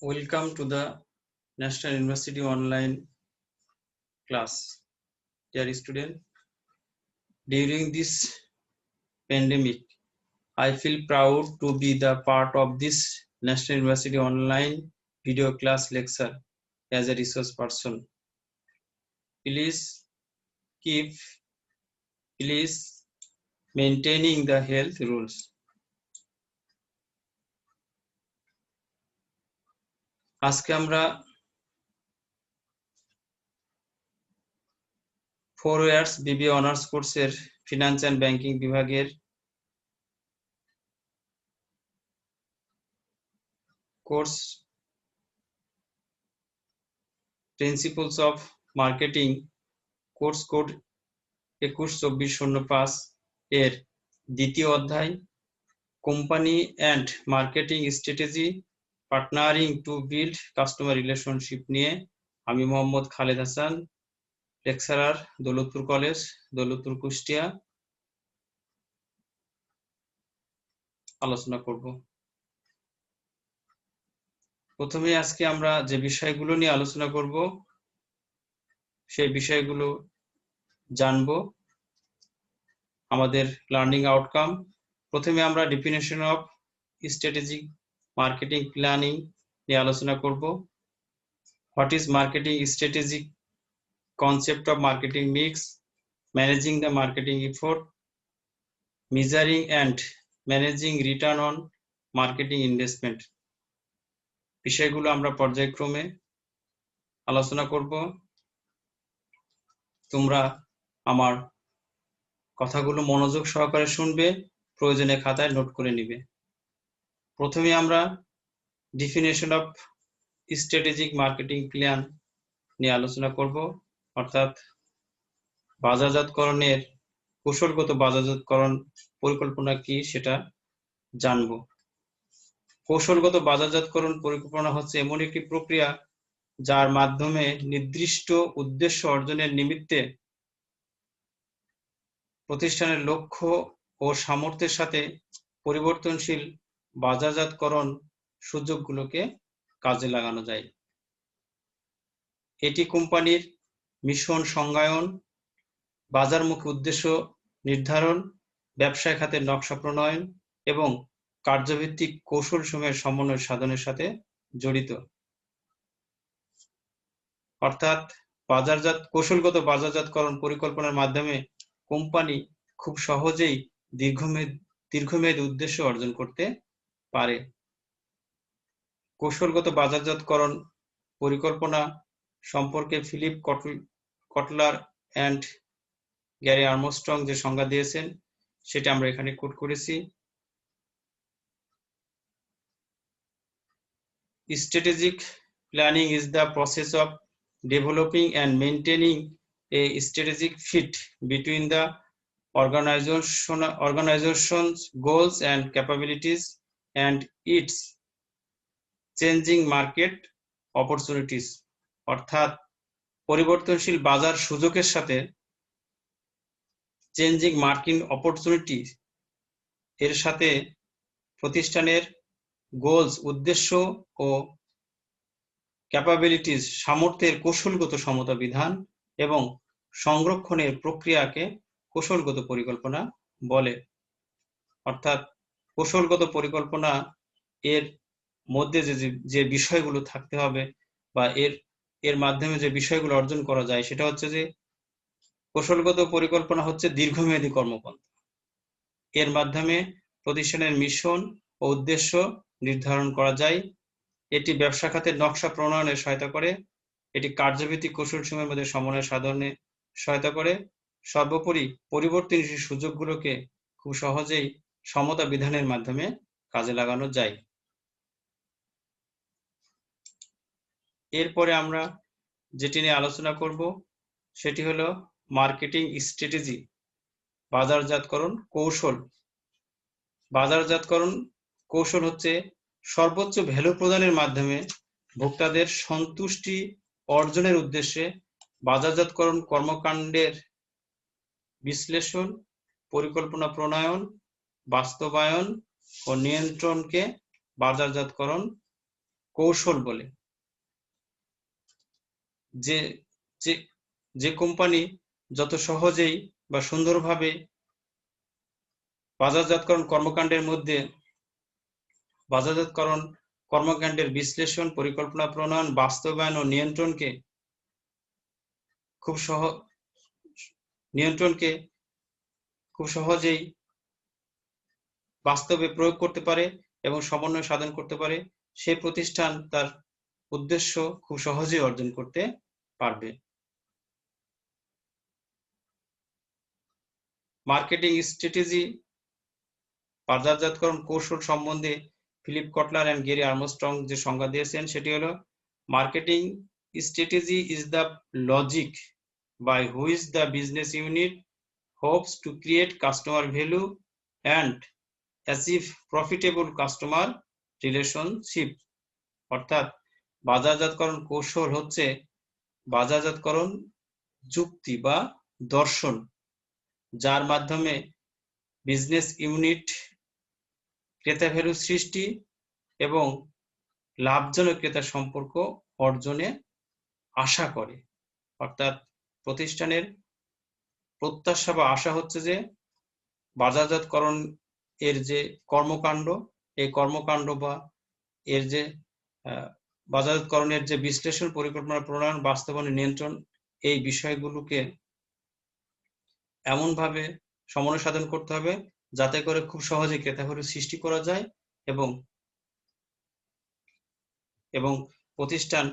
Welcome to the National University online class. Dear student, during this pandemic, I feel proud to be the part of this National University online video class lecture as a resource person. Please maintaining the health rules. আজকে আমরা 4 years BBA honours কোর্সের finance and banking বিভাগের course principles of marketing course code 21-24-05 এর দ্বিতীয় অধ্যায় company and marketing strategy partnering to build customer relationship নিয়ে আমি Mohammad Khaled Hasan, lecturer, Daulatpur college, Daulatpur, Kushtia আলোচনা করব। প্রথমে আজকে আমরা যে বিষয়গুলো নিয়ে আলোচনা করব সেই বিষয়গুলো জানব। আমাদের লার্নিং আউটকাম, প্রথমে আমরা definition of strategic marketing planning নিয়ে আলোচনা করব। What is marketing strategic, concept of marketing mix, managing the marketing effort, measuring and managing return on marketing investment বিষয়গুলো আমরা পর্যায়ক্রমে আলোচনা করব। তোমরা আমার কথাগুলো মনোযোগ সহকারে শুনবে, প্রয়োজনে খাতায় নোট করে নিবে। প্রথমে আমরা definition of strategic marketing plan নিয়ে আলোচনা করব, অর্থাৎ বাজারজাতকরণের কৌশলগত বাজারজাতকরণ পরিকল্পনা কি সেটা জানব। কৌশলগত বাজারজাতকরণ পরিকল্পনা হচ্ছে এমন একটি প্রক্রিয়া যার মাধ্যমে নির্দিষ্ট উদ্দেশ্য অর্জনের নিমিত্তে প্রতিষ্ঠানের লক্ষ্য ও সামর্থ্যের সাথে পরিবর্তনশীল বাজারজাতকরণ সুযোগগুলোকে কাজে লাগানো যায়। এটি কোম্পানির মিশন সংজ্ঞায়ন, বাজারমুখী উদ্দেশ্য নির্ধারণ, ব্যবসায় খাতের নকশা প্রণয়ন এবং কার্যভিত্তিক কৌশলসমূহের সমন্বয় সাধনের সাথে জড়িত। অর্থাৎ কৌশলগত বাজারজাতকরণ পরিকল্পনার মাধ্যমে কোম্পানি খুব সহজেই দীর্ঘমেয়াদী উদ্দেশ্য অর্জন করতে পারে। কৌশলগত বাজারজাতকরণ পরিকল্পনা সম্পর্কে Philip Kotler and Gary Armstrong যে সংজ্ঞা দিয়েছেন সেটা আমরা এখানে কোট করেছি। Strategic planning is the process of developing and maintaining a strategic fit between the organization's goals and capabilities and its changing market opportunities। অর্থাৎ পরিবর্তনশীল বাজার সুযোগের সাথে চেঞ্জিং মার্কেট অপরচুনিটি এর সাথে প্রতিষ্ঠানের গোলস উদ্দেশ্য ও ক্যাপাবিলিটিস সামর্থ্যের কৌশলগত সমতা বিধান এবং সংরক্ষণের প্রক্রিয়াকে কৌশলগত পরিকল্পনা বলে। অর্থাৎ কৌশলগত পরিকল্পনা এর মধ্যে যে বিষয়গুলো থাকতে হবে বা এর মাধ্যমে যে বিষয়গুলো অর্জন করা যায় সেটা হচ্ছে যে কৌশলগত পরিকল্পনা হচ্ছে দীর্ঘমেয়াদী কর্মপন্থা। এর মাধ্যমে প্রতিষ্ঠানের মিশন ও উদ্দেশ্য নির্ধারণ করা যায়। এটি ব্যবসা খাতের নকশা প্রণয়নে সহায়তা করে, এটি কার্যভিত্তিক কৌশলসমূহের মধ্যে সমন্বয় সাধনে সহায়তা করে, সর্বোপরি পরিবর্তনশীল সুযোগগুলোকে খুব সহজেই সমতা বিধানের মাধ্যমে কাজে লাগানো যায়। এরপরে আমরা যেটি নিয়ে আলোচনা করব সেটি হলো মার্কেটিং স্ট্র্যাটেজি, বাজারজাতকরণ কৌশল। বাজারজাতকরণ কৌশল হচ্ছে সর্বোচ্চ ভ্যালু প্রদানের মাধ্যমে ভোক্তাদের সন্তুষ্টি অর্জনের উদ্দেশ্যে বাজারজাতকরণ কর্মকাণ্ডের বিশ্লেষণ, পরিকল্পনা প্রণয়ন, বাস্তবায়ন ও নিয়ন্ত্রণকে বাজারজাতকরণ কৌশল বলে। যে যে যে কোম্পানি যত সহজেই বা সুন্দরভাবে বাজারজাতকরণ কর্মকাণ্ডের মধ্যে বাজারজাতকরণ কর্মকাণ্ডের বিশ্লেষণ, পরিকল্পনা প্রণয়ন, বাস্তবায়ন ও নিয়ন্ত্রণকে খুব সহজেই বাস্তবে প্রয়োগ করতে পারে এবং সমন্বয় সাধন করতে পারে, সেই প্রতিষ্ঠান তার উদ্দেশ্য খুব সহজেই অর্জন করতে পারবে। মার্কেটিং স্ট্র্যাটেজি, বাজারজাতকরণ কৌশল সম্বন্ধে Philip Kotler and Gary Armstrong যে সংজ্ঞা দিয়েছেন সেটি হলো, marketing strategy is the logic by which the business unit hopes to create customer value and achieve profitable customer relationship। অর্থাৎ বাজারজাতকরণ কৌশল হচ্ছে বাজারজাতকরণ যুক্তি বা দর্শন, যার মাধ্যমে বিজনেস ইউনিট ক্রেতা ভ্যালু সৃষ্টি এবং লাভজনক ক্রেতা সম্পর্ক অর্জনে আশা করে। অর্থাৎ প্রতিষ্ঠানের প্রত্যাশা বা আশা হচ্ছে যে বাজারজাতকরণ এর যে কর্মকাণ্ড, এই কর্মকাণ্ড বা এর যে বাজারজাতকরণের যে বিশ্লেষণ, পরিকল্পনা প্রণয়ন, বাস্তবায়ন, নিয়ন্ত্রণ, এই বিষয়গুলোকে এমনভাবে সমন্বয় সাধন করতে হবে যাতে করে খুব সহজে ক্রেতা ভ্যালু সৃষ্টি করা যায় এবং প্রতিষ্ঠান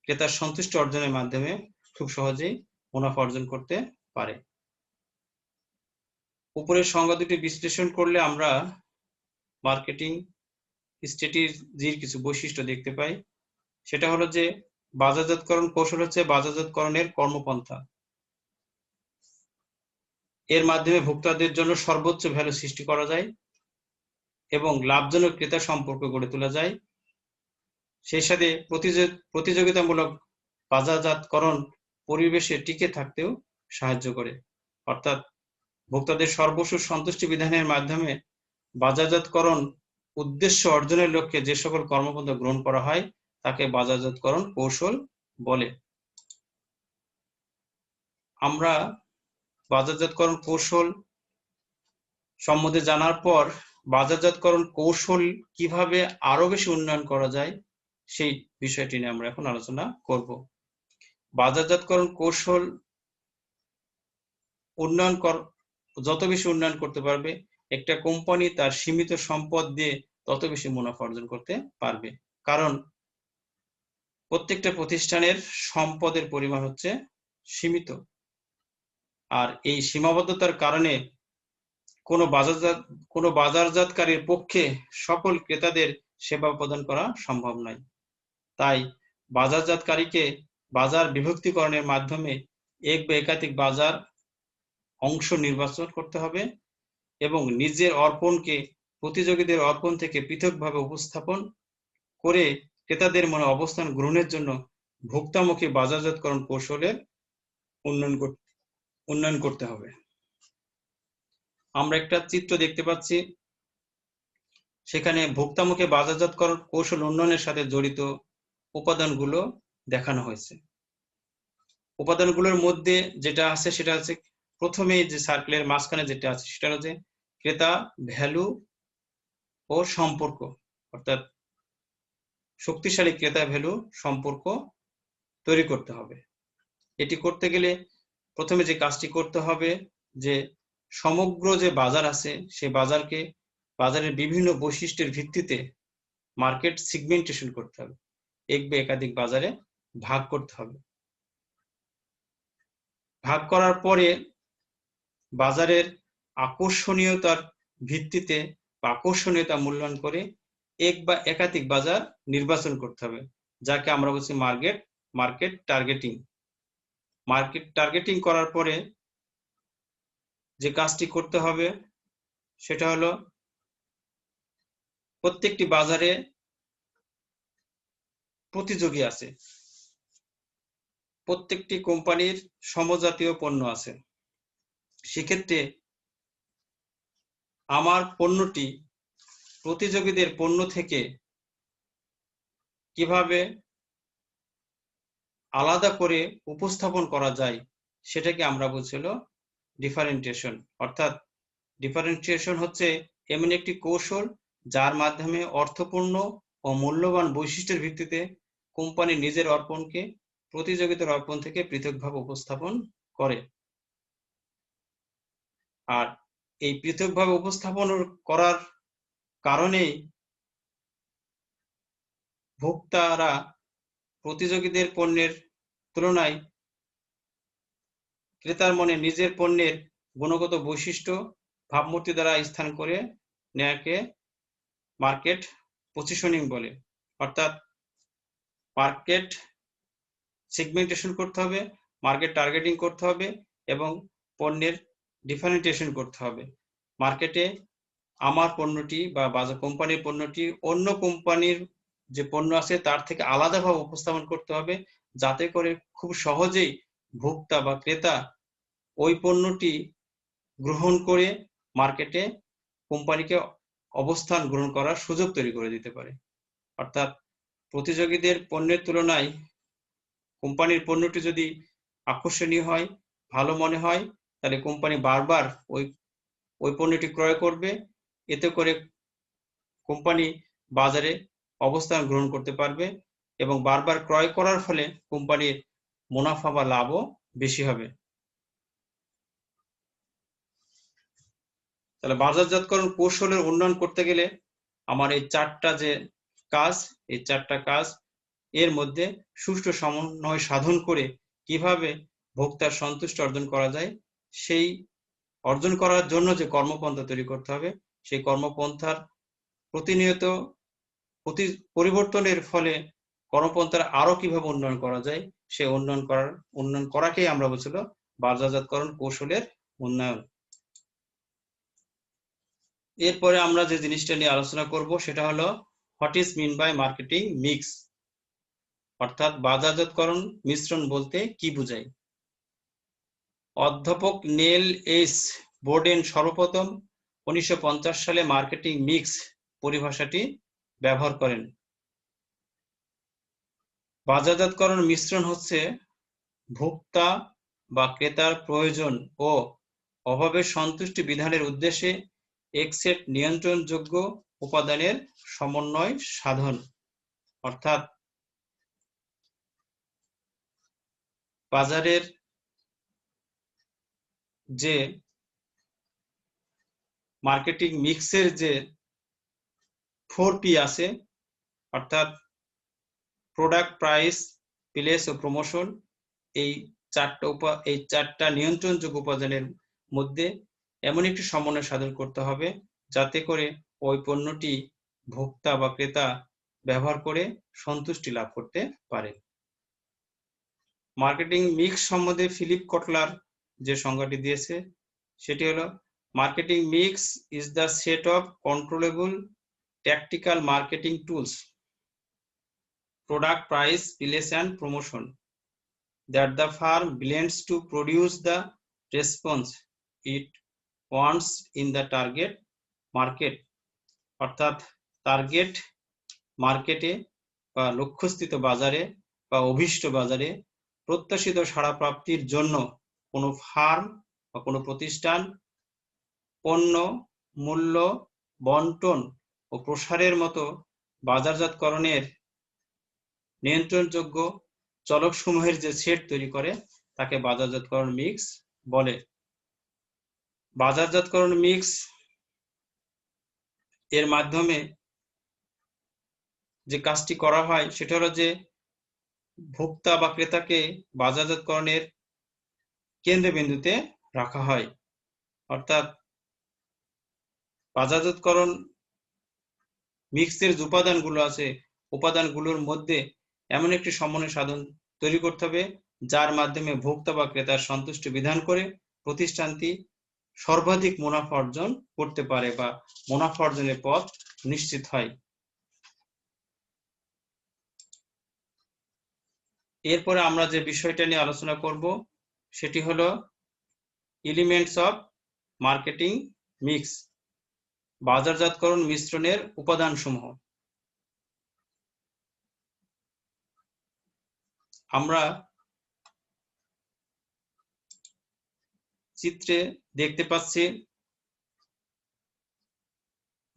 ক্রেতার সন্তুষ্টি অর্জনের মাধ্যমে খুব সহজেই মুনাফা অর্জন করতে পারে। উপরের সংজ্ঞা দুটি বিশ্লেষণ করলে আমরা মার্কেটিং স্ট্র্যাটেজির কিছু বৈশিষ্ট্য দেখতে পাই। সেটা হলো যে বাজারজাতকরণ কৌশল হচ্ছে বাজারজাতকরণের কর্মপন্থা। এর মাধ্যমে ভোক্তাদের জন্য সর্বোচ্চ ভ্যালু সৃষ্টি করা যায় এবং লাভজনক ক্রেতা সম্পর্ক গড়ে তোলা যায়। সেই সাথে প্রতিযোগিতামূলক বাজারজাতকরণ পরিবেশে টিকে থাকতেও সাহায্য করে। অর্থাৎ ভোক্তাদের সর্বস্ব সন্তুষ্টি বিধানের মাধ্যমে বাজারজাতকরণ উদ্দেশ্য অর্জনের লক্ষ্যে যে সকল কর্মপন্থা গ্রহণ করা হয় তাকে বাজারজাতকরণ কৌশল বলে। আমরা বাজারজাতকরণ কৌশল সম্বন্ধে জানার পর বাজারজাতকরণ কৌশল কিভাবে আরো বেশি উন্নয়ন করা যায় সেই বিষয়টি নিয়ে আমরা এখন আলোচনা করব। বাজারজাতকরণ কৌশল যত বেশি উন্নয়ন করতে পারবে একটা কোম্পানি তার সীমিত সম্পদ দিয়ে তত বেশি মুনাফা অর্জন করতে পারবে। কারণ প্রত্যেকটা প্রতিষ্ঠানের সম্পদের পরিমাণ হচ্ছে সীমিত, আর এই সীমাবদ্ধতার কারণে কোনো বাজারজাতকারীর পক্ষে সকল ক্রেতাদের সেবা প্রদান করা সম্ভব নয়। তাই বাজারজাতকারীকে বাজার বিভক্তিকরণের মাধ্যমে এক বা একাধিক বাজার অংশ নির্বাচন করতে হবে এবং নিজের অর্পণকে প্রতিযোগীদের অর্পণ থেকে পৃথকভাবে উপস্থাপন করে ক্রেতাদের মনে অবস্থান গ্রহণের জন্য ভোক্তামুখী বাজারজাতকরণ কৌশলের উন্নয়ন করতে হবে। আমরা একটা চিত্র দেখতে পাচ্ছি, সেখানে ভোক্তামুখী বাজারজাতকরণ কৌশল উন্নয়নের সাথে জড়িত উপাদানগুলো দেখানো হয়েছে। উপাদানগুলোর মধ্যে যেটা আছে সেটা হচ্ছে, প্রথমে যে সার্কেলের মাঝখানে যেটা আছে সেটা হচ্ছে ক্রেতা ভ্যালু ও সম্পর্ক, অর্থাৎ শক্তিশালী ক্রেতা ভ্যালু সম্পর্ক তৈরি করতে হবে। এটি করতে গেলে প্রথমে যে কাজটি করতে হবে যে সমগ্র যে বাজার আছে সেই বাজারের বিভিন্ন বৈশিষ্ট্যের ভিত্তিতে মার্কেট সেগমেন্টেশন করতে হবে, এক বা একাধিক বাজারে ভাগ করতে হবে। ভাগ করার পরে বাজারের আকর্ষণীয়তার ভিত্তিতে বা আকর্ষণীয়তা মূল্যায়ন করে এক বা একাধিক বাজার নির্বাচন করতে হবে, যাকে আমরা বলছি মার্কেট টার্গেটিং করার পরে যে কাজটি করতে হবে সেটা হলো প্রত্যেকটি বাজারে প্রতিযোগী আছে, প্রত্যেকটি কোম্পানির সমজাতীয় পণ্য আছে। সেক্ষেত্রে আমার পণ্যটি প্রতিযোগীদের পণ্য থেকে কিভাবে আলাদা করে উপস্থাপন করা যায় সেটাকে আমরা বলছিল ডিফারেন্টিয়েশন। অর্থাৎ ডিফারেন্টিয়েশন হচ্ছে এমন একটি কৌশল যার মাধ্যমে অর্থপূর্ণ ও মূল্যবান বৈশিষ্ট্যের ভিত্তিতে কোম্পানি নিজের অর্পণকে প্রতিযোগিতার অর্পণ থেকে পৃথকভাবে উপস্থাপন করে। আর এই পৃথকভাবে উপস্থাপন করার কারণেই ভোক্তারা প্রতিযোগীদের পণ্যের তুলনায় ক্রেতার মনে নিজের পণ্যের গুণগত বৈশিষ্ট্য ভাবমূর্তি দ্বারা স্থান করে নেয়াকে মার্কেট পজিশনিং বলে। অর্থাৎ মার্কেট সেগমেন্টেশন করতে হবে, মার্কেট টার্গেটিং করতে হবে এবং পণ্যের ডিফারেন্টিয়েশন করতে হবে। মার্কেটে আমার পণ্যটি বা বাজার কোম্পানির পণ্যটি অন্য কোম্পানির যে পণ্য আছে তার থেকে আলাদাভাবে উপস্থাপন করতে হবে, যাতে করে খুব সহজেই ভোক্তা বা ক্রেতা ওই পণ্যটি গ্রহণ করে মার্কেটে কোম্পানিকে অবস্থান গ্রহণ করার সুযোগ তৈরি করে দিতে পারে। অর্থাৎ প্রতিযোগীদের পণ্যের তুলনায় কোম্পানির পণ্যটি যদি আকর্ষণীয় হয়, ভালো মনে হয়, তাহলে কোম্পানি বারবার ওই পণ্যটি ক্রয় করবে। এতে করে কোম্পানি বাজারে অবস্থান গ্রহণ করতে পারবে এবং বারবার ক্রয় করার ফলে কোম্পানির মুনাফা বা লাভও বেশি হবে। তাহলে বাজারজাতকরণ কৌশলের উন্নয়ন করতে গেলে আমার এই চারটা কাজ এর মধ্যে সুষ্ঠু সমন্বয় সাধন করে কিভাবে ভোক্তার সন্তুষ্টি অর্জন করা যায়, সেই অর্জন করার জন্য যে কর্মপন্থা তৈরি করতে হবে, সেই কর্মপন্থার প্রতিনিয়ত পরিবর্তনের ফলে কর্মপন্থার আরো কিভাবে উন্নয়ন করা যায়, সে উন্নয়ন করাকেই আমরা বলছিল বাজারজাতকরণ কৌশলের উন্নয়ন। এরপরে আমরা যে জিনিসটা নিয়ে আলোচনা করব সেটা হলো what is mean by marketing mix, অর্থাৎ বাজারজাতকরণ মিশ্রণ বলতে কি বোঝায়। অধ্যাপক নেল এস বোর্ডেন সর্বপ্রথম 1950 সালে মার্কেটিং মিক্স পরিভাষাটি ব্যবহার করেন। বাজারজাতকরণ মিশ্রণ হচ্ছে ভোক্তা বা ক্রেতার প্রয়োজন ও অভাবের সন্তুষ্টি বিধানের উদ্দেশ্যে এক সেট নিয়ন্ত্রণযোগ্য উপাদানের সমন্বয় সাধন। অর্থাৎ বাজারের যে মার্কেটিং মিক্সের যে 4P আছে, অর্থাৎ প্রোডাক্ট, প্রাইস, প্লেস ও প্রমোশন, এই চারটা নিয়ন্ত্রণযোগ্য উপাদানের মধ্যে এমন একটি সমন্বয় সাধন করতে হবে যাতে করে ওই পণ্যটি ভোক্তা বা ক্রেতা ব্যবহার করে সন্তুষ্টি লাভ করতে পারে। মার্কেটিং মিক্স সম্বন্ধে ফিলিপ কটলার যে সংজ্ঞাটি দিয়েছে সেটি হলো marketing mix is the set of controllable tactical marketing tools, product, price, place and promotion that the firm blends to produce the response it wants in the target market। অর্থাৎ target মার্কেটে বা লক্ষ্যস্থিত বাজারে বা অভীষ্ট বাজারে প্রত্যাশিত সাড়া প্রাপ্তির জন্য কোনো ফার্ম বা কোনো প্রতিষ্ঠান পণ্য, মূল্য, বন্টন ও প্রসারের মতো বাজারজাতকরণের নিয়ন্ত্রণযোগ্য চলকসমূহের যে সেট তৈরি করে তাকে বাজারজাতকরণ মিক্স বলে। বাজারজাতকরণ মিক্স এর মাধ্যমে যে কাজটি করা হয় সেটা হলো যে ভোক্তা বা ক্রেতাকে বাজারজাতকরণের কেন্দ্রবিন্দুতে রাখা হয়। অর্থাৎ বাজারজাতকরণ মিক্সের যে উপাদানগুলো আছে, উপাদানগুলোর মধ্যে এমন একটি সমন্বয় সাধন তৈরি করতে হবে যার মাধ্যমে ভোক্তা বা ক্রেতার সন্তুষ্টি বিধান করে প্রতিষ্ঠানটি সর্বাধিক মুনাফা অর্জন করতে পারে বা মুনাফা অর্জনের পথ নিশ্চিত হয়। এরপরে আমরা যে বিষয়টা নিয়ে আলোচনা করব সেটি হলো এলিমেন্টস অফ মার্কেটিং মিক্স, বাজারজাতকরণ মিশ্রণের উপাদানসমূহ। আমরা চিত্রে দেখতে পাচ্ছি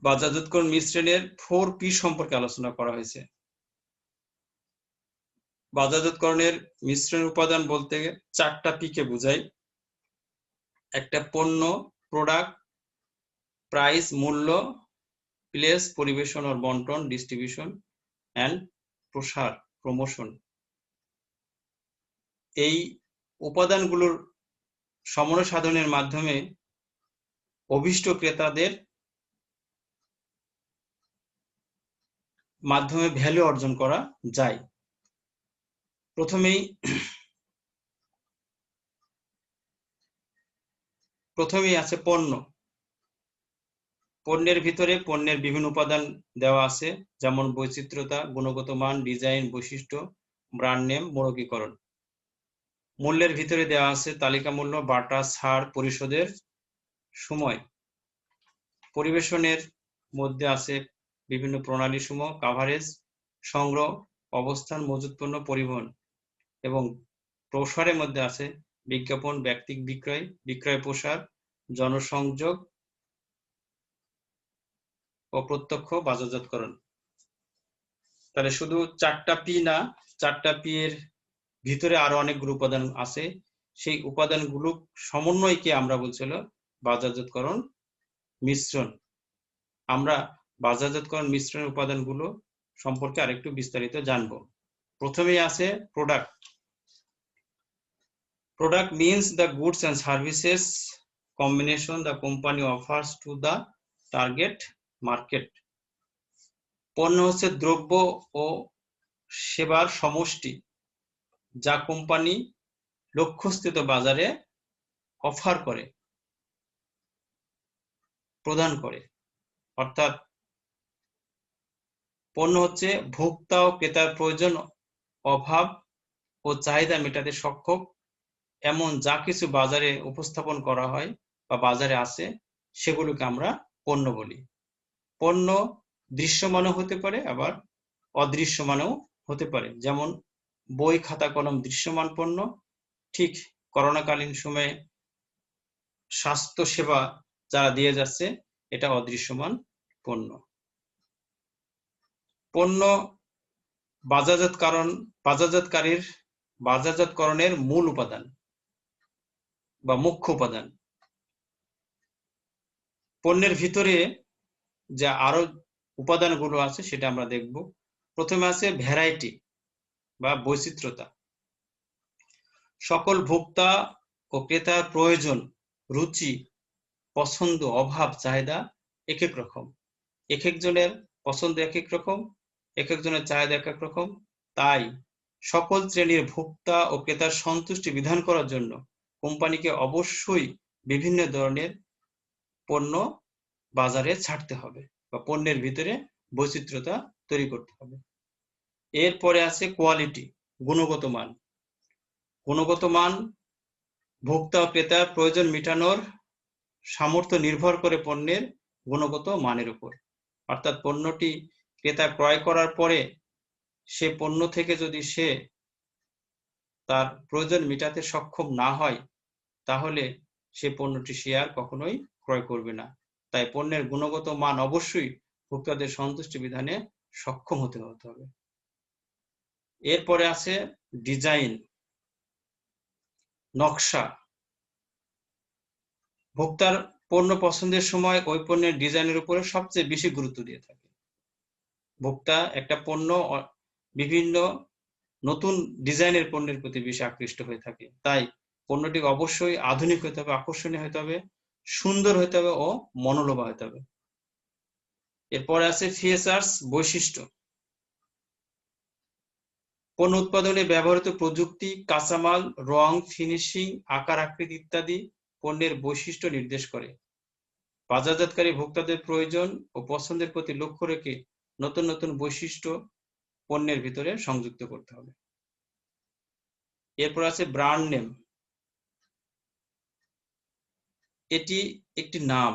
বাজারজাতকরণ মিশ্রণের 4P সম্পর্কে আলোচনা করা হয়েছে। বাজারজাতকরণের মিশ্রণ উপাদান বলতে 4টা P কে বোঝায়। একটা পণ্য, প্রোডাক্ট, প্রাইস মূল্য, প্লেস পরিবেশন ও বন্টন ডিস্ট্রিবিউশন এন্ড প্রসার প্রমোশন। এই উপাদানগুলোর সমন্বয় সাধনের মাধ্যমে অভীষ্ট ক্রেতাদের মাধ্যমে ভ্যালু অর্জন করা যায়। প্রথমেই আছে পণ্য। পণ্যের ভিতরে পণ্যের বিভিন্ন উপাদান দেওয়া আছে, যেমন বৈচিত্র্যতা, গুণগত মান, ডিজাইন, বৈশিষ্ট্য, ব্র্যান্ড নেম, মোড়কীকরণ। মূল্যের ভিতরে দেওয়া আছে তালিকা মূল্য, বাটা, ছাড়, পরিশোধের সময়। পরিবেশনের মধ্যে আছে বিভিন্ন প্রণালী সমূহ, কাভারেজ, সংগ্রহ, অবস্থান, মজুত পণ্য, পরিবহন। এবং প্রসারের মধ্যে আছে বিজ্ঞাপন, ব্যক্তিক বিক্রয়, বিক্রয় প্রসার, জনসংযোগ ও প্রত্যক্ষ বাজারজাতকরণ। তাহলে শুধু 4টা P না, 4টা P এর ভিতরে আরো অনেকগুলো উপাদান আছে। সেই উপাদানগুলো সমন্বয়কে আমরা বলছিল বাজারজাতকরণ মিশ্রণ। আমরা বাজারজাতকরণ মিশ্রণের উপাদানগুলো সম্পর্কে আরেকটু বিস্তারিত জানবো। প্রথমেই আছে product. Product means the goods and services combination the company offers to the target market. পণ্য হচ্ছে দ্রব্য ও সেবার সমষ্টি যা কোম্পানি লক্ষ্যস্থিত বাজারে অফার করে, প্রদান করে। অর্থাৎ পণ্য হচ্ছে ভোক্তা ও ক্রেতার প্রয়োজন, অভাব ও চাহিদা মেটাতে সক্ষম এমন যা কিছু বাজারে উপস্থাপন করা হয় বা বাজারে আছে সেগুলোকে আমরা পণ্য বলি। পণ্য দৃশ্যমানও হতে পারে, আবার অদৃশ্যমানও হতে পারে। যেমন বই, খাতা, কলম দৃশ্যমান পণ্য, ঠিক করোনাকালীন সময়ে স্বাস্থ্য সেবা যারা দিয়ে যাচ্ছে এটা অদৃশ্যমান পণ্য। পণ্য বাজারজাতকরণের মূল উপাদান বা মুখ্য উপাদান। পণ্যের ভিতরে যে আরো উপাদানগুলো আছে সেটা আমরা দেখব। প্রথমে আছে ভ্যারাইটি বা বৈচিত্র্যতা। সকল ভোক্তা ও ক্রেতার প্রয়োজন, রুচি, পছন্দ, অভাব, চাহিদা এক এক রকম। এক একজনের পছন্দ এক এক রকম, এক একজনের চাহিদা এক এক রকম। তাই সকল শ্রেণীর ভোক্তা ও ক্রেতার সন্তুষ্টি বিধান করার জন্য কোম্পানিকে অবশ্যই বিভিন্ন ধরনের পণ্য বাজারে ছাড়তে হবে বা পণ্যের ভিতরে বৈচিত্র্যতা তৈরি করতে হবে। এরপরে আছে কোয়ালিটি, গুণগত মান। গুণগত মান ভোক্তা ও ক্রেতার প্রয়োজন মেটানোর সামর্থ্য নির্ভর করে পণ্যের গুণগত মানের উপর। অর্থাৎ পণ্যটি ক্রেতা ক্রয় করার পরে সে পণ্য থেকে যদি সে তার প্রয়োজন মেটাতে সক্ষম না হয় তাহলে সে পণ্যটি সে আর কখনোই ক্রয় করবে না। তাই পণ্যের গুণগত মান অবশ্যই ভোক্তাদের সন্তুষ্টি বিধানে সক্ষম হতে হবে। এরপরে আছে ডিজাইন, নকশা। ভোক্তার পণ্য পছন্দের সময় ওই পণ্যের ডিজাইনের উপরে সবচেয়ে বেশি গুরুত্ব দিয়ে থাকে। ভোক্তা একটা পণ্য বিভিন্ন নতুন ডিজাইনের পণ্যের প্রতি বেশি আকৃষ্ট হয়ে থাকে। তাই পণ্যটি অবশ্যই আধুনিক হতে হবে, আকর্ষণীয় হতে হবে, সুন্দর হতে হবে ও মনোলোভা হতে হবে। এরপরে আছে ফিচার্স, বৈশিষ্ট্য। পণ্য উৎপাদনে ব্যবহৃত প্রযুক্তি, কাঁচামাল, রং, ফিনিশিং, আকার আকৃতি ইত্যাদি পণ্যের বৈশিষ্ট্য নির্দেশ করে। বাজারজাতকারী ভোক্তাদের প্রয়োজন ও পছন্দের প্রতি লক্ষ্য রেখে নতুন নতুন বৈশিষ্ট্য পণ্যের ভিতরে সংযুক্ত করতে হবে। এরপর আছে ব্র্যান্ড নেম। এটি একটি নাম,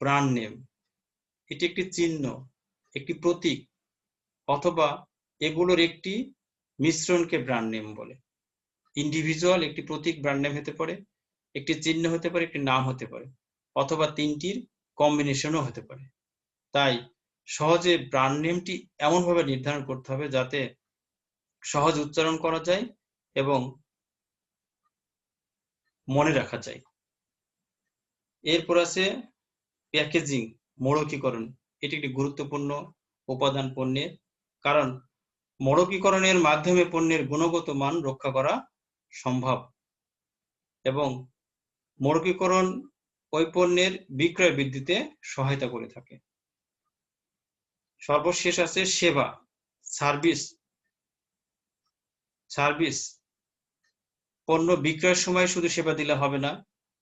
ব্র্যান্ড নেম। এটি একটি চিহ্ন, একটি প্রতীক অথবা এগুলোর একটি মিশ্রণকে ব্র্যান্ড নেম বলে। ইন্ডিভিজুয়াল একটি প্রতীক ব্র্যান্ড নেম হতে পারে, একটি চিহ্ন হতে পারে, একটি নাম হতে পারে, অথবা তিনটির কম্বিনেশনও হতে পারে। তাই সহজে ব্র্যান্ড নেমটি এমনভাবে নির্ধারণ করতে হবে যাতে সহজ উচ্চারণ করা যায় এবং মনে রাখা যায়। এরপর আছে প্যাকেজিং, মোড়কীকরণ। এটি একটি গুরুত্বপূর্ণ উপাদান পণ্যের, কারণ মোড়কীকরণের মাধ্যমে পণ্যের গুণগত মান রক্ষা করা সম্ভব এবং মোড়কীকরণ ওই পণ্যের বিক্রয় বৃদ্ধিতে সহায়তা করে থাকে। সর্বশেষ আছে সেবা, সার্ভিস। পণ্য বিক্রয়ের সময় শুধু সেবা দিলে হবে না,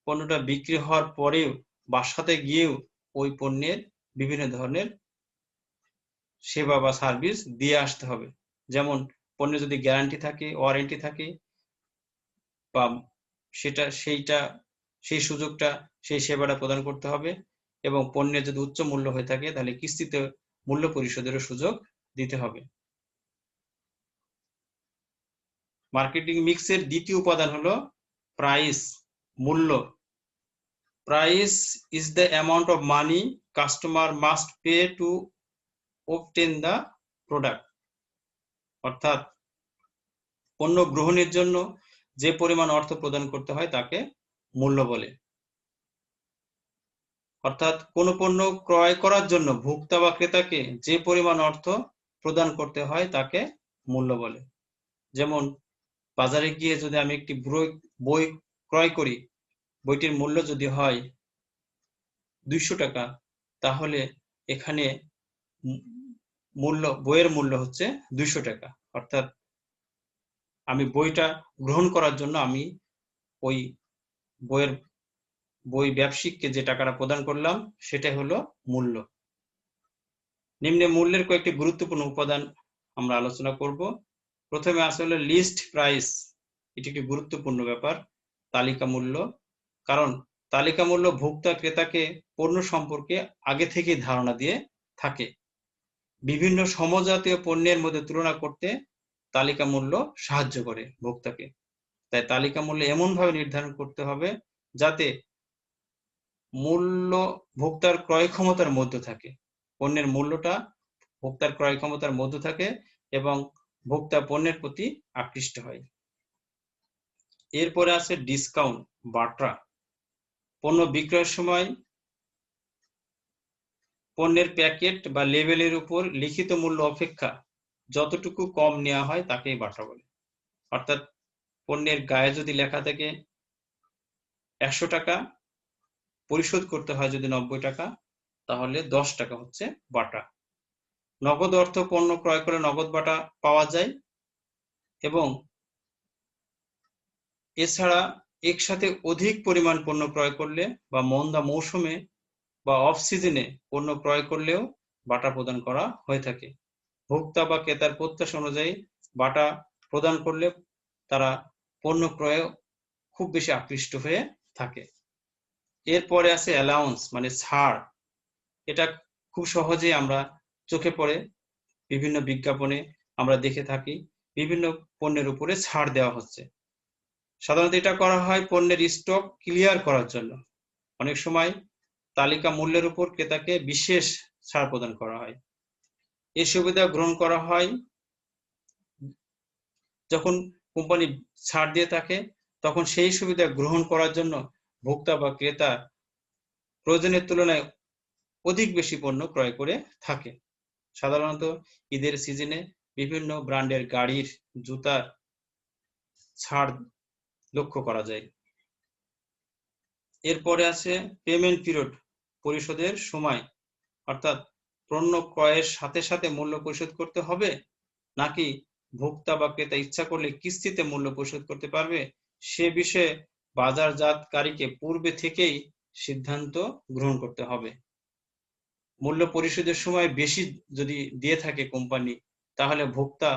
পণ্যটা বিক্রি হওয়ার পরেও বাসাতে গিয়েও ওই পণ্যের বিভিন্ন ধরনের সেবা বা সার্ভিস দিয়ে আসতে হবে। যেমন পণ্যে যদি গ্যারান্টি থাকে, ওয়ারেন্টি থাকে, বা সেই সুযোগটা, সেই সেবাটা প্রদান করতে হবে। এবং পণ্যের যদি উচ্চ মূল্য হয়ে থাকে তাহলে কিস্তিতে মূল্য পরিশোধেরও সুযোগ দিতে হবে। মার্কেটিং মিক্সের দ্বিতীয় উপাদান হলো প্রাইস, মূল্য। Price is the amount of money customer must pay to obtain the product. অর্থাৎ পণ্য গ্রহণের জন্য যে পরিমাণ অর্থ প্রদান করতে হয় তাকে মূল্য বলে। অর্থাৎ কোনো পণ্য ক্রয় করার জন্য ভোক্তা বা ক্রেতাকে যে পরিমাণ অর্থ প্রদান করতে হয় তাকে মূল্য বলে। যেমন বাজারে গিয়ে যদি আমি একটি বই ক্রয় করি, বইটির মূল্য যদি হয় 200 টাকা, তাহলে এখানে বইয়ের মূল্য হচ্ছে 200 টাকা। অর্থাৎ আমি বইটা গ্রহণ করার জন্য আমি ওই বই ব্যবসায়িককে যে টাকাটা প্রদান করলাম সেটাই হলো মূল্য। নিম্নে মূল্যের কয়েকটি গুরুত্বপূর্ণ উপাদান আমরা আলোচনা করব। প্রথমে আছে হলো লিস্ট প্রাইস। এটি একটি গুরুত্বপূর্ণ ব্যাপার, তালিকা মূল্য। কারণ তালিকা মূল্য ভোক্তা ক্রেতাকে পণ্য সম্পর্কে আগে থেকেই ধারণা দিয়ে থাকে। বিভিন্ন সমজাতীয় পণ্যের মধ্যে তুলনা করতে তালিকা মূল্য সাহায্য করে ভোক্তাকে। তাই তালিকা মূল্য এমনভাবে নির্ধারণ করতে হবে যাতে মূল্য ভোক্তার ক্রয় ক্ষমতার মধ্যে থাকে, পণ্যের মূল্যটা ভোক্তার ক্রয় ক্ষমতার মধ্যে থাকে এবং ভোক্তা পণ্যের প্রতি আকৃষ্ট হয়। এরপরে আছে ডিসকাউন্ট, বাট্রা। পণ্য বিক্রয়ের সময় পণ্যের প্যাকেট বা লেবেলের উপর লিখিত মূল্য অপেক্ষা যতটুকু কম নেওয়া হয় তাকেই বাট্রা বলে। অর্থাৎ পণ্যের গায়ে যদি লেখা থাকে 100 টাকা, পরিশোধ করতে হয় যদি 90 টাকা, তাহলে 10 টাকা হচ্ছে বাটা। নগদ অর্থ পণ্য ক্রয় করে নগদ বাটা পাওয়া যায় এবং এছাড়া একসাথে অধিক পরিমাণ পণ্য ক্রয় করলে বা মন্দা মৌসুমে বা অফ সিজনে পণ্য ক্রয় করলেও বাটা প্রদান করা হয়ে থাকে। ভোক্তা বা ক্রেতার প্রত্যাশা অনুযায়ী বাটা প্রদান করলে তারা পণ্য ক্রয়ে খুব বেশি আকৃষ্ট হয়ে থাকে। এরপরে আছে অ্যালাউন্স, মানে ছাড়। এটা খুব সহজেই আমরা চোখে পড়ে, বিভিন্ন বিজ্ঞাপনে আমরা দেখে থাকি, বিভিন্ন পণ্যের উপরে ছাড় দেওয়া হচ্ছে। সাধারণত এটা করা হয় পণ্যের স্টক ক্লিয়ার করার জন্য। অনেক সময় তালিকা মূল্যের উপর ক্রেতাকে বিশেষ ছাড় প্রদান করা হয়। এই সুবিধা গ্রহণ করা হয় যখন কোম্পানি ছাড় দিয়ে থাকে, তখন সেই সুবিধা গ্রহণ করার জন্য ভোক্তা বা ক্রেতা প্রয়োজনের তুলনায় অধিক বেশি পণ্য ক্রয় করে থাকে। সাধারণত ঈদের সিজনে বিভিন্ন ব্র্যান্ডের গাড়ির, জুতার ছাড় লক্ষ্য করা যায়। এরপরে আছে পেমেন্ট পিরিয়ড, পরিশোধের সময়। অর্থাৎ পণ্য ক্রয়ের সাথে সাথে মূল্য পরিশোধ করতে হবে নাকি ভোক্তা বা ক্রেতা ইচ্ছা করলে কিস্তিতে মূল্য পরিশোধ করতে পারবে, সে বিষয়ে বাজারজাতকারীকে পূর্বে থেকেই সিদ্ধান্ত গ্রহণ করতে হবে। মূল্য পরিশোধের সময় বেশি যদি দিয়ে থাকে কোম্পানি, তাহলে ভোক্তা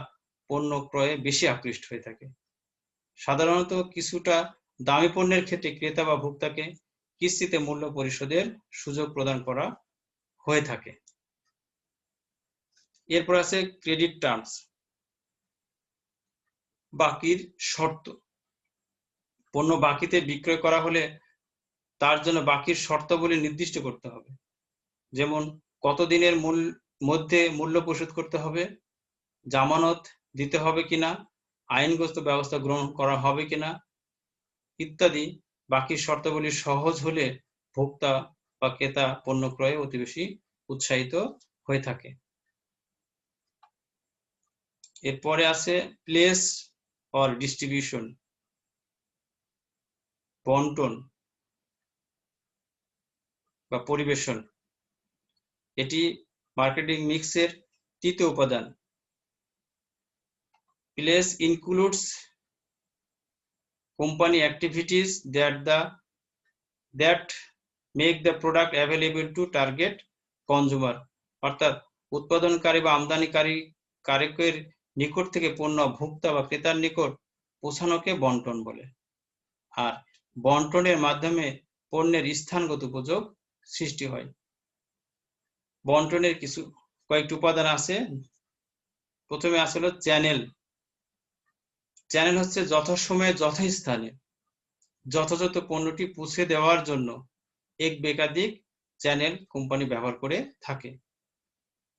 পণ্য ক্রয়ে বেশি আকৃষ্ট হয়ে থাকে। সাধারণত কিছুটা দামি পণ্যের ক্ষেত্রে ক্রেতা বা ভোক্তাকে কিস্তিতে মূল্য পরিশোধের সুযোগ প্রদান করা হয়ে থাকে। এরপর আছে ক্রেডিট টার্মস। বাকির শর্ত। পণ্য বাকিতে বিক্রয় করা হলে তার জন্য বাকির শর্তাবলী নির্দিষ্ট করতে হবে, যেমন কতদিনের মধ্যে মূল্য পরিশোধ করতে হবে, জামানত দিতে হবে কিনা, আইনগত ব্যবস্থা গ্রহণ করা হবে কিনা ইত্যাদি। বাকির শর্তাবলী সহজ হলে ভোক্তা বা ক্রেতা পণ্য ক্রয়ে অতি বেশি উৎসাহিত হয়ে থাকে। এরপরে আছে প্লেস অর ডিস্ট্রিবিউশন, বন্টন বা পরিবেশন। এটি মার্কেটিং মিক্সের তৃতীয় উপাদান। Place includes company activities that make the product available to target consumer, অর্থাৎ উৎপাদনকারী বা আমদানিকারী কারকের নিকট থেকে পণ্য ভোক্তা বা ক্রেতার নিকট পৌঁছানোকে বন্টন বলে। আর বন্টনের মাধ্যমে পণ্যের স্থানগত উপযোগ সৃষ্টি হয়। বন্টনের কয়েকটি উপাদান আছে। প্রথমে আসলে চ্যানেল। চ্যানেল হচ্ছে যথাসময়ে যথাস্থানে যথাযথ পণ্যটি পৌঁছে দেওয়ার জন্য এক বা একাধিক চ্যানেল কোম্পানি ব্যবহার করে থাকে।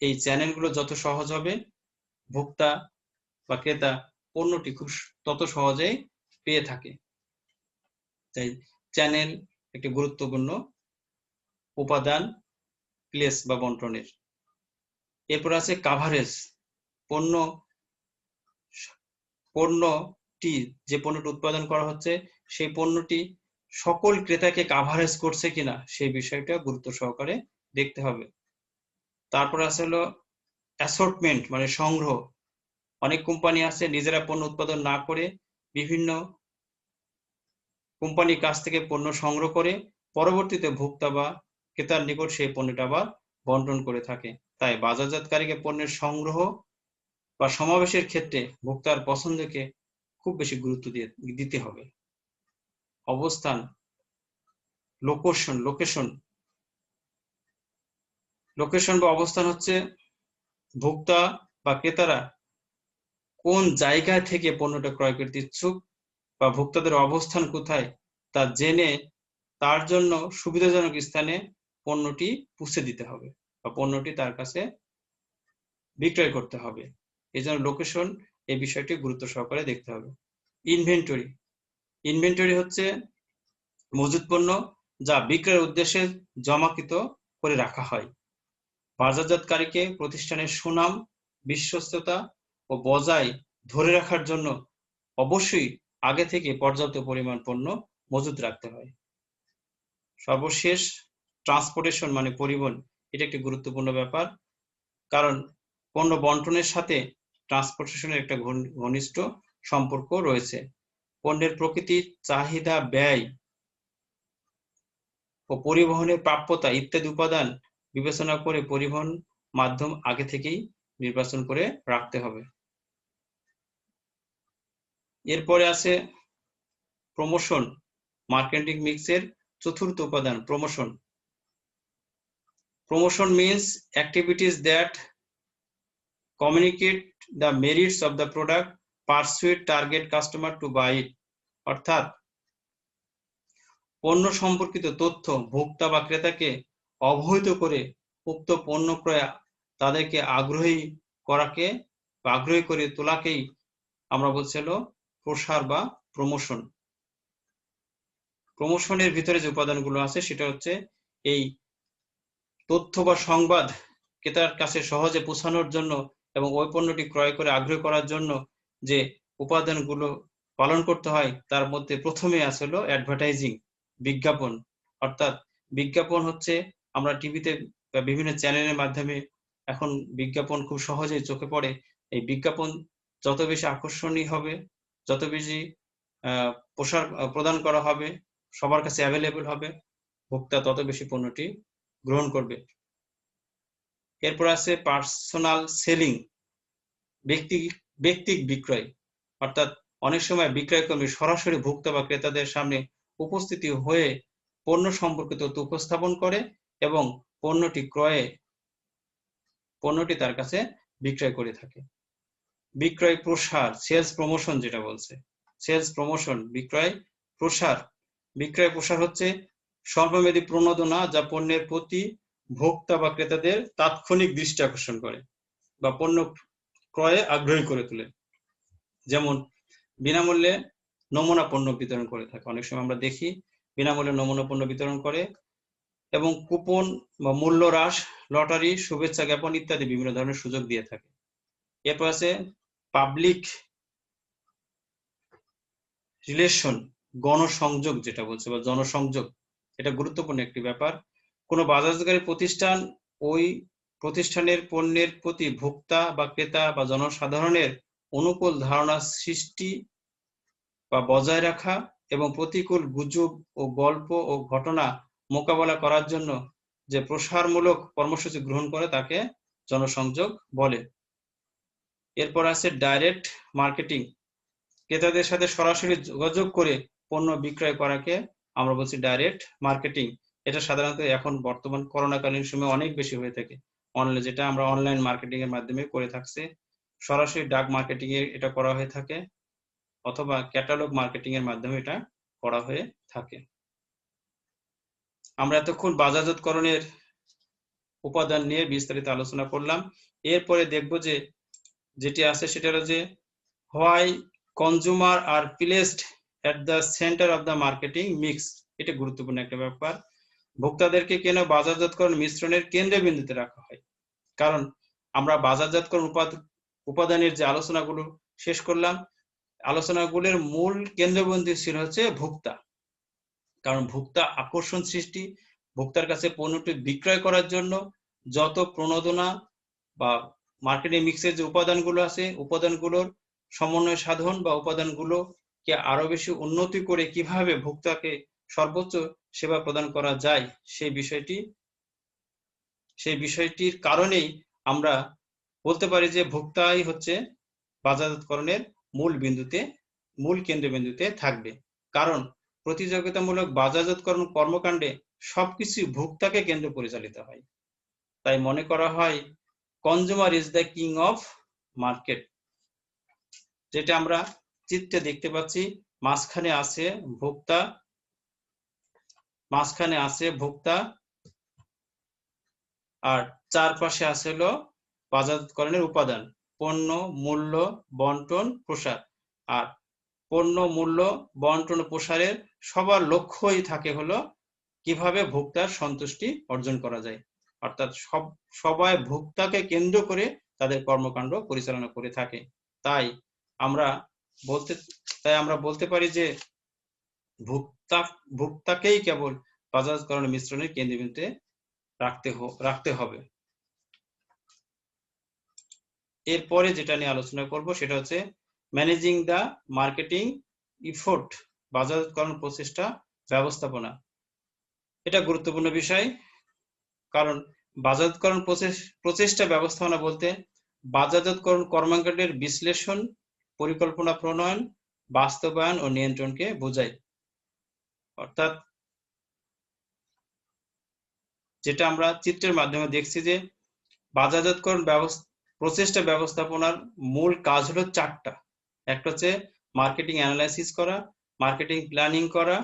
এই চ্যানেলগুলো যত সহজ হবে, ভোক্তা বা ক্রেতা পণ্যটি তত সহজেই পেয়ে থাকে। তাই চ্যানেল একটি গুরুত্বপূর্ণ উপাদান প্লেস বা বন্টনের। এরপর আছে কাভারেজ। পণ্যটি যে পণ্যটি উৎপাদন করা হচ্ছে সেই পণ্যটি সকল ক্রেতাকে কাভারেজ করছে কিনা সেই বিষয়টা গুরুত্ব সহকারে দেখতে হবে। তারপর আছে হলো অ্যাসর্টমেন্ট, মানে সংগ্রহ। অনেক কোম্পানি আছে নিজেরা পণ্য উৎপাদন না করে বিভিন্ন কোম্পানির কাছ থেকে পণ্য সংগ্রহ করে পরবর্তীতে ভোক্তা বা ক্রেতার নিকট সেই পণ্যটা আবার বন্টন করে থাকে। তাই বাজারজাতকারীকে পণ্যের সংগ্রহ বা সমাবেশের ক্ষেত্রে ভোক্তার পছন্দকে খুব বেশি গুরুত্ব দিতে হবে। অবস্থান, লোকেশন বা অবস্থান হচ্ছে ভোক্তা বা ক্রেতারা কোন জায়গা থেকে পণ্যটা ক্রয় করতে ইচ্ছুক বা ভোক্তাদের অবস্থান কোথায় তা জেনে তার জন্য সুবিধাজনক স্থানে পণ্যটি পৌঁছে দিতে হবে বা পণ্যটি তার কাছে বিক্রয় করতে হবে। এই জন্য লোকেশন এই বিষয়টি গুরুত্ব সহকারে দেখতে হবে। ইনভেন্টরি হচ্ছে মজুত পণ্য যা বিক্রয়ের উদ্দেশ্যে জমাকৃত করে রাখা হয়। বাজারজাতকারীকে প্রতিষ্ঠানের সুনাম, বিশ্বস্ততা ও বজায় ধরে রাখার জন্য অবশ্যই আগে থেকে পর্যাপ্ত পরিমাণ পণ্য মজুত রাখতে হয়। সর্বশেষ ট্রান্সপোর্টেশন, মানে পরিবহন। এটা একটি গুরুত্বপূর্ণ ব্যাপার, কারণ পণ্য বন্টনের সাথে ট্রান্সপোর্টেশনের একটা ঘনিষ্ঠ সম্পর্ক রয়েছে। পণ্যের প্রকৃতি, চাহিদা, ব্যয় ও পরিবহনের প্রাপ্যতা ইত্যাদি উপাদান বিবেচনা করে পরিবহন মাধ্যম আগে থেকেই নির্বাচন করে রাখতে হবে। এরপরে আছে প্রমোশন, মার্কেটিং মিক্সের চতুর্থ উপাদান promotion. Promotion means activities that communicate the merits of the product, persuade target customer to buy it, অর্থাৎ পণ্য সম্পর্কিত তথ্য ভোক্তা বা ক্রেতাকে অবহিত করে উক্ত পণ্য ক্রয়ে তাদেরকে আগ্রহী করে তোলাকেই আমরা বলছি হলো প্রসার বা প্রমোশন। প্রমোশনের ভিতরে যে উপাদানগুলো আছে সেটা হচ্ছে এই তথ্য বা সংবাদ ক্রেতার কাছে সহজে পৌঁছানোর জন্য এবং ওই পণ্যটি ক্রয় করে আগ্রহ করার জন্য যে উপাদানগুলো পালন করতে হয় তার মধ্যে প্রথমে আছে হলো অ্যাডভার্টাইজিং, বিজ্ঞাপন। অর্থাৎ বিজ্ঞাপন হচ্ছে আমরা টিভিতে বা বিভিন্ন চ্যানেলের মাধ্যমে এখন বিজ্ঞাপন খুব সহজেই চোখে পড়ে। এই বিজ্ঞাপন যত বেশি আকর্ষণীয় হবে, যত বেশি প্রদান করা হবে, সবার কাছে অ্যাভেলেবল হবে, ভোক্তা তত বেশি পণ্যটি গ্রহণ করবে। এরপর আছে পার্সোনাল সেলিং, ব্যক্তিক বিক্রয়। অর্থাৎ অনেক সময় বিক্রয়কর্মী সরাসরি ভোক্তা বা ক্রেতাদের সামনে উপস্থিতি হয়ে পণ্য সম্পর্কিত তথ্য উপস্থাপন করে এবং পণ্যটি তার কাছে বিক্রয় করে থাকে। বিক্রয় প্রসার, সেলস প্রমোশন যেটা বলছে, সেলস প্রমোশন, বিক্রয় প্রসার। বিক্রয় প্রসার হচ্ছে স্বল্পমেয়াদী প্রণোদনা যা পণ্যের প্রতি ভোক্তা বা ক্রেতাদের তাৎক্ষণিক দৃষ্টি আকর্ষণ করে বা পণ্য ক্রয়ে আগ্রহী করে তোলে। যেমন বিনামূল্যে নমুনা পণ্য বিতরণ করে থাকে, অনেক সময় আমরা দেখি বিনামূল্যে নমুনা পণ্য বিতরণ করে, এবং কুপন বা মূল্য হ্রাস, লটারি, শুভেচ্ছা জ্ঞাপন ইত্যাদি বিভিন্ন ধরনের সুযোগ দিয়ে থাকে। এরপর আছে পাবলিক রিলেশন, গণসংযোগ যেটা বলছে বা জনসংযোগ, এটা গুরুত্বপূর্ণ একটি ব্যাপার। কোনো বাজারজাতকারী প্রতিষ্ঠান ওই প্রতিষ্ঠানের পণ্যের প্রতি ভোক্তা বা ক্রেতা বা জনসাধারণের অনুকূল ধারণা সৃষ্টি বা বজায় রাখা এবং প্রতিকূল গুজব ও গল্প ও ঘটনা মোকাবেলা করার জন্য যে প্রসারমূলক কর্মসূচি গ্রহণ করে তাকে জনসংযোগ বলে। এরপর আছে ডাইরেক্ট মার্কেটিং, ক্রেতাদের সাথে সরাসরি যোগাযোগ করে পণ্য বিক্রয় করাকে আমরা বলছি ডাইরেক্ট মার্কেটিং। এটা সাধারণত এখন বর্তমান করোনাকালীন সময়ে অনেক বেশি হয়ে থাকে অনলাইন, যেটা আমরা অনলাইন মার্কেটিং এর মাধ্যমে করে থাকছি। সরাসরি ডাক মার্কেটিং এ এটা করা হয়ে থাকে অথবা ক্যাটালগ মার্কেটিং এর মাধ্যমে এটা করা হয়ে থাকে। আমরা এতক্ষণ বাজারজাতকরণের উপাদান নিয়ে বিস্তারিত আলোচনা করলাম। এরপরে দেখব যে যেটি আছে সেটা হলো যে why consumer R placed at the centre of the marketing mix. এটা গুরুত্বপূর্ণ একটা ব্যাপার। ভোক্তাদেরকে কেন বাজারজাতকরণ মিশ্রণের কেন্দ্রবিন্দুতে রাখা হয়? কারণ আমরা বাজারজাতকরণ উপাদানের যে আলোচনাগুলো শেষ করলাম, আলোচনাগুলোর মূল কেন্দ্রবিন্দু ছিল হচ্ছে ভোক্তা। কারণ ভোক্তা আকর্ষণ সৃষ্টি, ভোক্তার কাছে পণ্যটি বিক্রয় করার জন্য যত প্রণোদনা বা মার্কেটিং মিক্সের যে উপাদানগুলো আছে, উপাদানগুলোর সমন্বয় সাধন বা উপাদানগুলোকে আরো বেশি উন্নতি করে কিভাবে ভোক্তাকে সর্বোচ্চ সেবা প্রদান করা যায় সেই বিষয়টির কারণেই আমরা বলতে পারি যে ভোক্তাই হচ্ছে বাজারজাতকরণের মূল কেন্দ্রবিন্দুতে থাকবে। কারণ প্রতিযোগিতামূলক বাজারজাতকরণ কর্মকাণ্ডে সবকিছু ভোক্তাকে কেন্দ্র পরিচালিত হয়। তাই মনে করা হয় consumer is the king of market. যেটা আমরা চিত্রে দেখতে পাচ্ছি, মাঝখানে আছে ভোক্তা আর চারপাশে আছে হলো বাজারজাতকরণের উপাদান, পণ্য, মূল্য, বন্টন, প্রসার। আর পণ্য, মূল্য, বন্টন ও প্রসারের সবার লক্ষ্যই থাকে হলো কিভাবে ভোক্তার সন্তুষ্টি অর্জন করা যায়। অর্থাৎ সবাই ভোক্তাকে কেন্দ্র করে তাদের কর্মকাণ্ড পরিচালনা করে থাকে। তাই আমরা বলতে পারি যে ভোক্তাকেই কেবল বাজারজাতকরণ মিশ্রণের কেন্দ্রবিন্দুতে রাখতে হবে। এরপরে যেটা নিয়ে আলোচনা করব সেটা হচ্ছে ম্যানেজিং দ্য মার্কেটিং ইফোর্ট, বাজারজাতকরণ প্রচেষ্টা ব্যবস্থাপনা। এটা গুরুত্বপূর্ণ বিষয়, কারণ বাজারজাতকরণ প্রচেষ্টা ব্যবস্থাপনা বলতে বাজারজাতকরণ কর্মকাণ্ডের বিশ্লেষণ, পরিকল্পনা প্রণয়ন, বাস্তবায়ন ও নিয়ন্ত্রণকে বোঝায়। অর্থাৎ যেটা আমরা চিত্রের মাধ্যমে দেখছি যে বাজারজাতকরণ প্রচেষ্টা ব্যবস্থাপনার মূল কাজ হলো চারটা। একটা হচ্ছে মার্কেটিং অ্যানালাইসিস করা, মার্কেটিং প্ল্যানিং করা,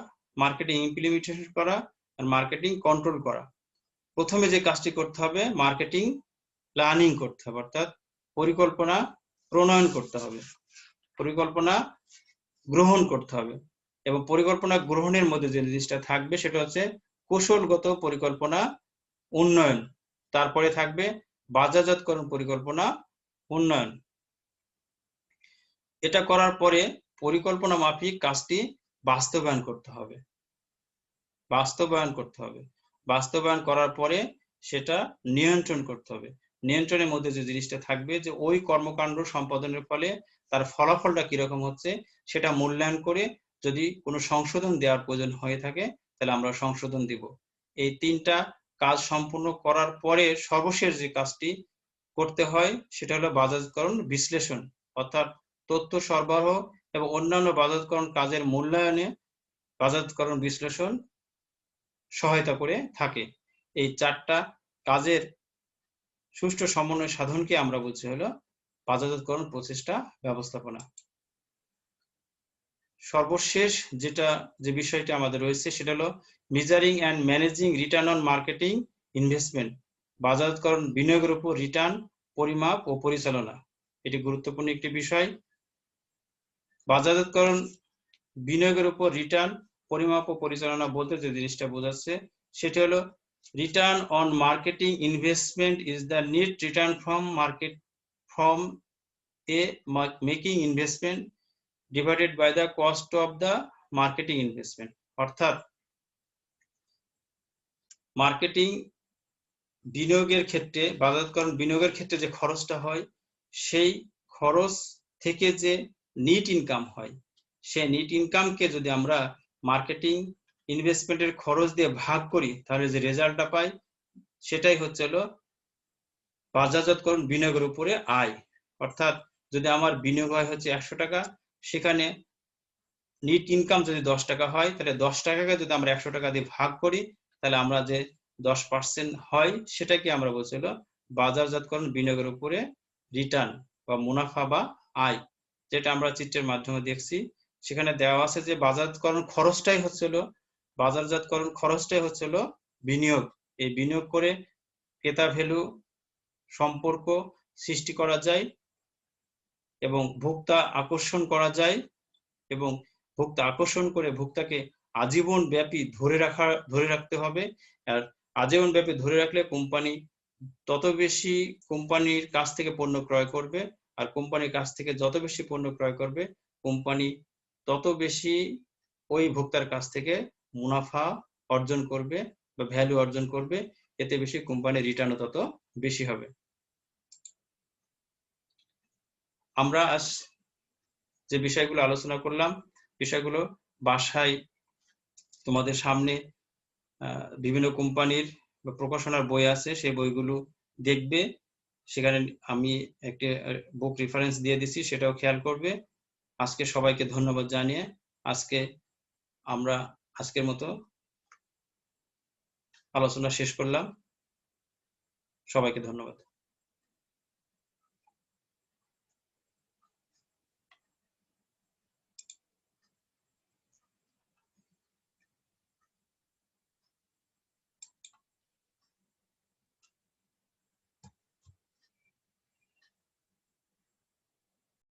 মার্কেটিং ইমপ্লিমেন্টেশন করা আর মার্কেটিং কন্ট্রোল করা। প্রথমে যে কাজটি করতে হবে মার্কেটিং প্ল্যানিং করতে হবে, অর্থাৎ পরিকল্পনা প্রণয়ন করতে হবে, পরিকল্পনা গ্রহণ করতে হবে। এবং পরিকল্পনা গ্রহণের মধ্যে যে জিনিসটা থাকবে সেটা হচ্ছে কৌশলগত পরিকল্পনা উন্নয়ন, তারপরে থাকবে বাজারজাতকরণ পরিকল্পনা উন্নয়ন। এটা করার পরে পরিকল্পনা মাফিক কাজটি বাস্তবায়ন করতে হবে। বাস্তবায়ন করার পরে সেটা নিয়ন্ত্রণ করতে হবে। নিয়ন্ত্রণের মধ্যে যে জিনিসটা থাকবে যে ওই কর্মকাণ্ড সম্পাদনের ফলে তার ফলাফলটা কিরকম হচ্ছে সেটা মূল্যায়ন করে যদি কোনো সংশোধন দেওয়ার প্রয়োজন হয়ে থাকে তাহলে আমরা সংশোধন দিব। এই তিনটা কাজ সম্পূর্ণ করার পরে সর্বশেষ যে কাজটি করতে হয় সেটা হলো বাজারজাতকরণ বিশ্লেষণ, অর্থাৎ তথ্য সরবরাহ এবং অন্যান্য বাজারজাতকরণ কাজের মূল্যায়নে বাজারজাতকরণ বিশ্লেষণ সহায়তা করে থাকে। এই চারটা কাজের সুষ্ঠু সমন্বয় সাধনকে আমরা বলছি হলো বাজারজাতকরণ প্রচেষ্টা ব্যবস্থাপনা। সর্বশেষ যে বিষয়টি আমাদের রয়েছে সেটা হলো measuring and managing return on marketing investment, বাজারজাতকরণ বিনিয়োগের উপর রিটার্ন পরিমাপ ও পরিচালনা। এটি গুরুত্বপূর্ণ একটি বিষয়। বাজারজাতকরণ বিনিয়োগের উপর রিটার্ন পরিমাপ ও পরিচালনা বলতে যে জিনিসটা বোঝাচ্ছে সেটি হলো return on marketing investment is the net return from a making investment divided by the cost of the marketing investment। অর্থাৎ মার্কেটিং বিনিয়োগের ক্ষেত্রে, বাজারজাতকরণ বিনিয়োগের ক্ষেত্রে যে খরচটা হয় সেই খরচ থেকে যে নেট ইনকাম হয়, সেই নেট ইনকামকে যদি আমরা মার্কেটিং ইনভেস্টমেন্টের খরচ দিয়ে ভাগ করি তাহলে যে রেজাল্টটা পাই সেটাই হচ্ছে হলো বাজারজাতকরণ বিনিয়োগের উপরে আয়। অর্থাৎ যদি আমার বিনিয়োগ হয় হচ্ছে 100 টাকা, সেখানে নেট ইনকাম যদি 10 টাকা হয় তাহলে 10 টাকাকে যদি আমরা 100 টাকা দিয়ে ভাগ করি তাহলে আমরা যে 10% হয় সেটাকে আমরা বলছি হলো বাজারজাতকরণ বিনিয়োগের উপরে রিটার্ন বা মুনাফা বা আয়, যেটা আমরা চিত্রের মাধ্যমে দেখছি। সেখানে দেওয়া আছে যে বাজারজাতকরণ খরচটাই হচ্ছে হলো বিনিয়োগ। এই বিনিয়োগ করে ক্রেতা ভ্যালু সম্পর্ক সৃষ্টি করা যায় এবং ভোক্তা আকর্ষণ করা যায়, এবং ভোক্তা আকর্ষণ করে ভোক্তাকে আজীবন ব্যাপী ধরে রাখতে হবে। আর আজীবন ব্যাপী ধরে রাখলে কোম্পানি তত বেশি কোম্পানির কাছ থেকে পণ্য ক্রয় করবে, আর কোম্পানির কাছ থেকে যত বেশি পণ্য ক্রয় করবে কোম্পানি তত বেশি ওই ভোক্তার কাছ থেকে মুনাফা অর্জন করবে বা ভ্যালু অর্জন করবে, এতে বেশি কোম্পানির রিটার্নও তত বেশি হবে। আমরা আজ যে বিষয়গুলো আলোচনা করলাম, বিষয়গুলো বাসায় তোমাদের সামনে বিভিন্ন কোম্পানির বা প্রকাশনার বই আছে, সেই বইগুলো দেখবে। সেখানে আমি একটা বুক রেফারেন্স দিয়ে দিছি, সেটাও খেয়াল করবে। আজকে সবাইকে ধন্যবাদ জানিয়ে আমরা আজকের মতো আলোচনা শেষ করলাম। সবাইকে ধন্যবাদ।